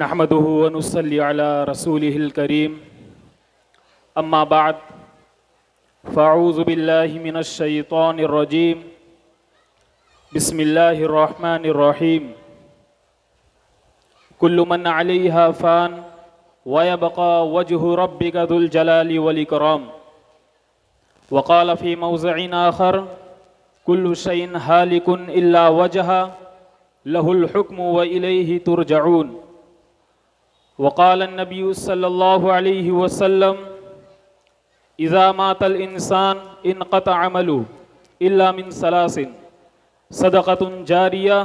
نحمده ونصلي على رسوله الكريم أما بعد فأعوذ بالله من الشيطان الرجيم بسم الله الرحمن الرحيم كل من عليها فان ويبقى وجه ربك ذو الجلال والإكرام وقال في موضع آخر كل شيء هالك إلا وجهه له الحكم وإليه ترجعون وقال النبي صلى الله عليه وسلم إذا مات الإنسان انقطع عمله إلا من ثلاث صدقة جارية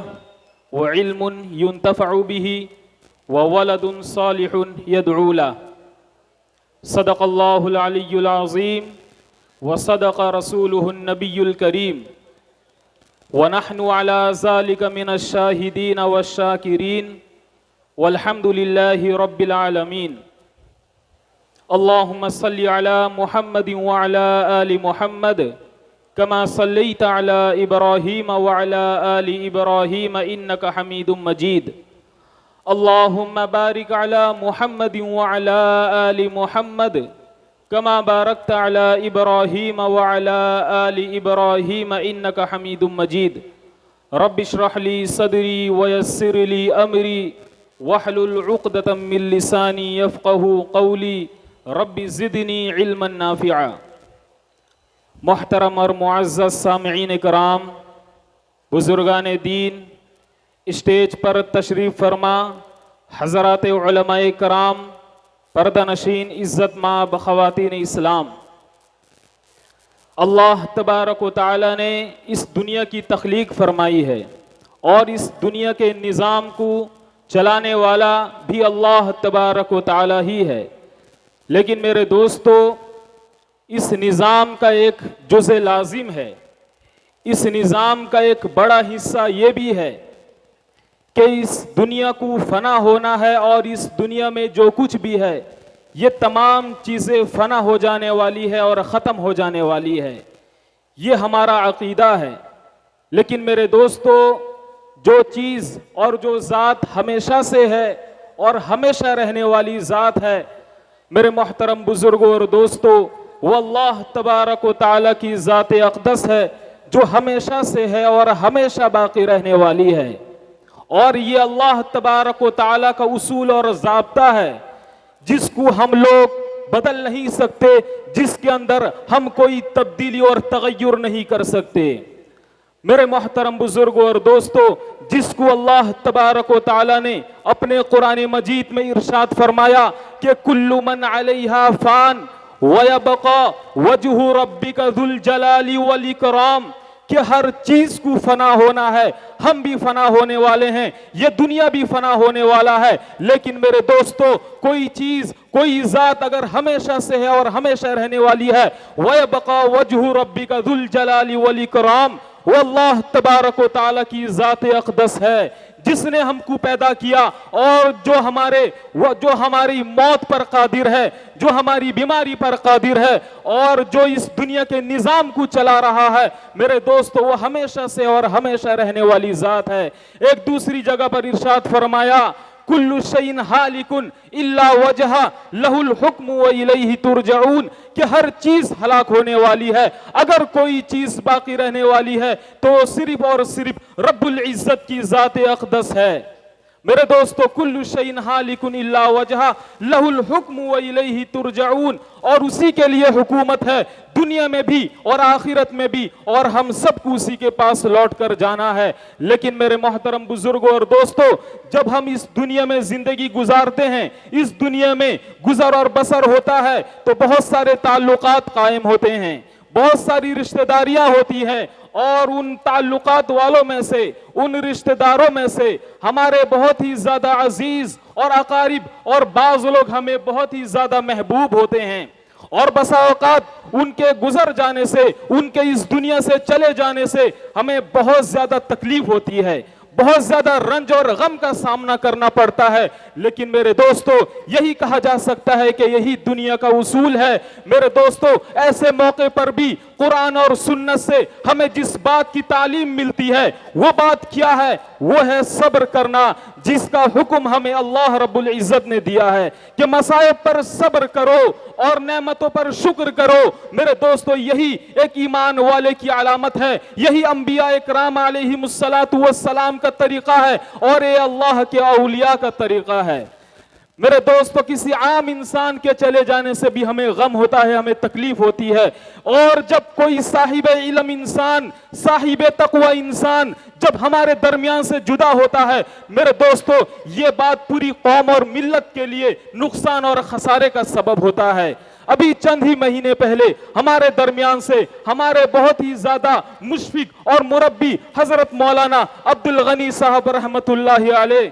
وعلم ينتفع به وولد صالح يدعو له صدق الله العلي العظيم وصدق رسوله النبي الكريم ونحن على ذلك من الشاهدين والشاكرين والحمد لله رب العالمين اللهم صل على محمد وعلى آل محمد كما صليت على إبراهيم وعلى آل إبراهيم إنك حميد مجيد اللهم بارك على محمد وعلى آل محمد كما باركت على إبراهيم وعلى آل إبراهيم إنك حميد مجيد رب اشرح لي صدري ويسر لي أمري واحلل عقدة من لساني يفقه قولي رب زدنی علما نافعا۔ محترم اور معزز سامعین کرام، بزرگان دین، اسٹیج پر تشریف فرما حضرات علماء کرام، پردہ نشین عزت مآب خواتین اسلام، اللہ تبارک و تعالی نے اس دنیا کی تخلیق فرمائی ہے اور اس دنیا کے نظام کو چلانے والا بھی اللہ تبارک و تعالی ہی ہے، لیکن میرے دوستو اس نظام کا ایک جزء لازم ہے، اس نظام کا ایک بڑا حصہ یہ بھی ہے کہ اس دنیا کو فنا ہونا ہے اور اس دنیا میں جو کچھ بھی ہے یہ تمام چیزیں فنا ہو جانے والی ہے اور ختم ہو جانے والی ہے، یہ ہمارا عقیدہ ہے۔ لیکن میرے دوستو جو چیز اور جو ذات ہمیشہ سے ہے اور ہمیشہ رہنے والی ذات ہے میرے محترم بزرگوں اور دوستو، وہ اللہ تبارک و تعالی کی ذات اقدس ہے جو ہمیشہ سے ہے اور ہمیشہ باقی رہنے والی ہے، اور یہ اللہ تبارک و تعالی کا اصول اور ضابطہ ہے جس کو ہم لوگ بدل نہیں سکتے، جس کے اندر ہم کوئی تبدیلی اور تغیر نہیں کر سکتے۔ میرے محترم بزرگوں اور دوستو، جس کو اللہ تبارک و تعالی نے اپنے قرآن مجید میں ارشاد فرمایا کہ کل من علیہا فان ویبقا وجہ ربک ذو الجلال والاکرام، کہ ہر چیز کو فنا ہونا ہے، ہم بھی فنا ہونے والے ہیں، یہ دنیا بھی فنا ہونے والا ہے، لیکن میرے دوستو کوئی چیز، کوئی ذات اگر ہمیشہ سے ہے اور ہمیشہ رہنے والی ہے، وَيَبْقَى وَجْهُ رَبِّكَ ذُو الْجَلَالِ وَالْإِكْرَامِ، وہ اللہ تبارک و تعالی کی ذات اقدس ہے جس نے ہم کو پیدا کیا اور جو ہماری موت پر قادر ہے، جو ہماری بیماری پر قادر ہے اور جو اس دنیا کے نظام کو چلا رہا ہے، میرے دوستو وہ ہمیشہ سے اور ہمیشہ رہنے والی ذات ہے۔ ایک دوسری جگہ پر ارشاد فرمایا کل شیء ہالک الا وجہہ لہ الحکم والیہ ترجعون، کہ ہر چیز ہلاک ہونے والی ہے، اگر کوئی چیز باقی رہنے والی ہے تو صرف اور صرف رب العزت کی ذات اقدس ہے۔ میرے دوستو کل شیء ہالک الا وجہہ لہ الحکم والیہ ترجعون، اور اسی کے لیے حکومت ہے دنیا میں بھی اور آخرت میں بھی، اور ہم سب کو اسی کے پاس لوٹ کر جانا ہے۔ لیکن میرے محترم بزرگوں اور دوستو، جب ہم اس دنیا میں زندگی گزارتے ہیں، اس دنیا میں گزر اور بسر ہوتا ہے تو بہت سارے تعلقات قائم ہوتے ہیں، بہت ساری رشتہ داریاں ہوتی ہیں، اور ان تعلقات والوں میں سے، ان رشتہ داروں میں سے ہمارے بہت ہی زیادہ عزیز اور اقارب اور بعض لوگ ہمیں بہت ہی زیادہ محبوب ہوتے ہیں، اور بسا اوقات ان کے گزر جانے سے، ان کے اس دنیا سے چلے جانے سے ہمیں بہت زیادہ تکلیف ہوتی ہے، بہت زیادہ رنج اور غم کا سامنا کرنا پڑتا ہے، لیکن میرے دوستو یہی کہا جا سکتا ہے کہ یہی دنیا کا اصول ہے۔ میرے دوستو ایسے موقع پر بھی قرآن اور سنت سے ہمیں جس بات کی تعلیم ملتی ہے وہ بات کیا ہے؟ وہ ہے صبر کرنا، جس کا حکم ہمیں اللہ رب العزت نے دیا ہے کہ مصائب پر صبر کرو اور نعمتوں پر شکر کرو۔ میرے دوستو یہی ایک ایمان والے کی علامت ہے، یہی انبیاء اکرام علیہم السلام کا طریقہ ہے اور یہ اللہ کے اولیاء کا طریقہ ہے۔ میرے دوستو کسی عام انسان کے چلے جانے سے بھی ہمیں غم ہوتا ہے، ہمیں تکلیف ہوتی ہے، اور جب کوئی صاحب علم انسان، صاحب تقوی انسان جب ہمارے درمیان سے جدا ہوتا ہے، میرے دوستو یہ بات پوری قوم اور ملت کے لیے نقصان اور خسارے کا سبب ہوتا ہے۔ ابھی چند ہی مہینے پہلے ہمارے درمیان سے ہمارے بہت ہی زیادہ مشفق اور مربی حضرت مولانا عبدالغنی صاحب رحمت اللہ علیہ،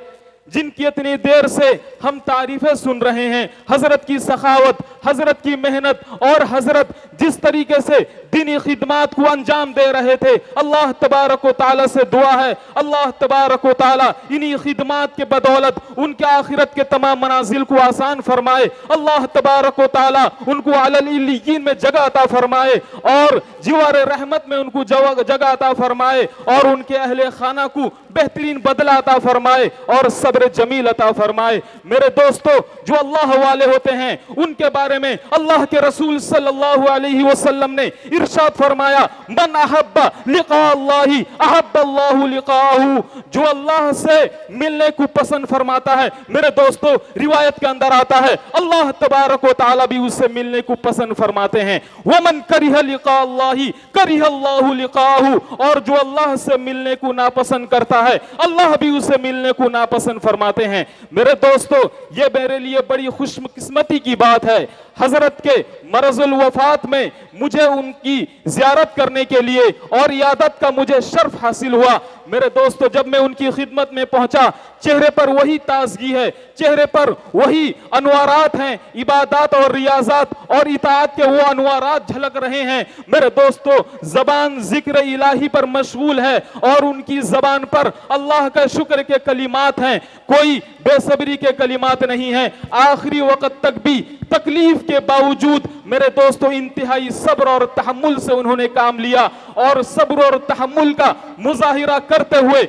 جن کی اتنی دیر سے ہم تعریفیں سن رہے ہیں، حضرت کی سخاوت، حضرت کی محنت اور حضرت جس طریقے سے دینی خدمات کو انجام دے رہے تھے، اللہ تبارک و تعالیٰ سے دعا ہے اللہ تبارک و تعالیٰ انہی خدمات کے بدولت ان کے آخرت کے تمام منازل کو آسان فرمائے، اللہ تبارک و تعالیٰ ان کو علی العلیین میں جگہ عطا فرمائے اور جوار رحمت میں ان کو جگہ عطا فرمائے اور ان کے اہل خانہ کو بہترین بدلہ عطا فرمائے اور صبر جمیل عطا فرمائے۔ میرے دوستو جو اللہ والے ہوتے ہیں ان کے بارے میں اللہ کے رسول صلی اللہ علیہ وسلم نے ارشاد فرمایا، من احب لقاء اللہ احب اللہ لقاءہ، جو اللہ سے ملنے کو پسند فرماتا ہے، میرے دوستو روایت کے اندر آتا ہے اللہ تبارک و تعالی بھی اس سے ملنے کو پسند فرماتے ہیں۔ ومن کرہ لقاء اللہ کرہ اللہ لقاءہ، اور جو اللہ سے ملنے کو ناپسند کرتا ہے اللہ بھی اسے ملنے کو ناپسند فرماتے ہیں۔ میرے دوستو یہ میرے لیے بڑی خوش قسمتی کی بات ہے، حضرت کے مرض الوفات میں مجھے ان کی زیارت کرنے کے لیے اور عیادت کا مجھے شرف حاصل ہوا۔ میرے دوستو جب میں ان کی خدمت میں پہنچا، چہرے پر وہی تازگی ہے، چہرے پر وہی انوارات ہیں، عبادات اور ریاضات اور اطاعت کے وہ انوارات جھلک رہے ہیں۔ میرے دوستو زبان ذکر الہی پر مشغول ہے اور ان کی زبان پر اللہ کا شکر کے کلمات ہیں، کوئی بے صبری کے کلمات نہیں ہیں۔ آخری وقت تک بھی تکلیف کے باوجود میرے دوستو انتہائی صبر اور تحمل سے انہوں نے کام لیا اور صبر اور تحمل کا مظاہرہ کرتے ہوئے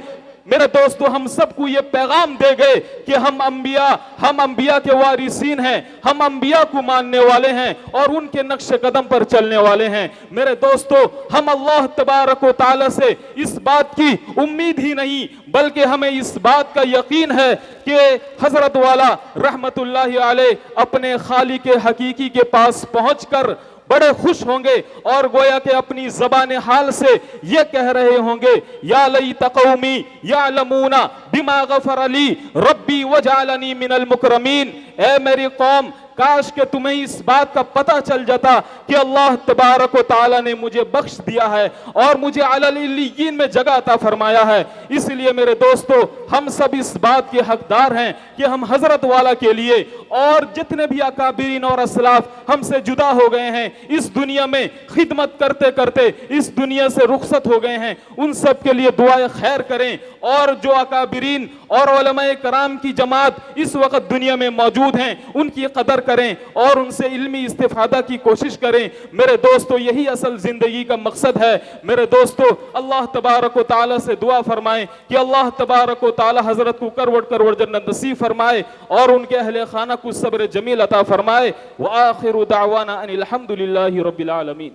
میرے دوستو ہم سب کو یہ پیغام دے گئے کہ ہم انبیاء کے وارثین ہیں، ہم انبیاء کو ماننے والے ہیں اور ان کے نقش قدم پر چلنے والے ہیں۔ میرے دوستو ہم اللہ تبارک و تعالی سے اس بات کی امید ہی نہیں بلکہ ہمیں اس بات کا یقین ہے کہ حضرت والا رحمت اللہ علیہ اپنے خالق حقیقی کے پاس پہنچ کر بڑے خوش ہوں گے اور گویا کہ اپنی زبان حال سے یہ کہہ رہے ہوں گے، یا لیت قومی یعلمون بما غفر لی ربی وجعلنی من المکرمین، اے میری قوم کاش کہ تمہیں اس بات کا پتہ چل جاتا کہ اللہ تبارک و تعالی نے مجھے بخش دیا ہے اور مجھے علی العلیین میں جگہ عطا فرمایا ہے۔ اس لیے میرے دوستو ہم سب اس بات کے حقدار ہیں کہ ہم حضرت والا کے لیے اور جتنے بھی اکابرین اور اسلاف ہم سے جدا ہو گئے ہیں، اس دنیا میں خدمت کرتے کرتے اس دنیا سے رخصت ہو گئے ہیں، ان سب کے لیے دعائے خیر کریں، اور جو اکابرین اور علماء کرام کی جماعت اس وقت دنیا میں موجود ہیں ان کی قدر کریں اور ان سے علمی استفادہ کی کوشش کریں۔ میرے دوستو یہی اصل زندگی کا مقصد ہے۔ میرے دوستو اللہ تبارک و تعالی سے دعا فرمائیں کہ اللہ تبارک و تعالی حضرت کو کروڑ کروڑ جنت نصیب فرمائے اور ان کے اہل خانہ کو صبر جمیل عطا فرمائے۔ وآخر دعوانا ان الحمد للہ رب العالمین۔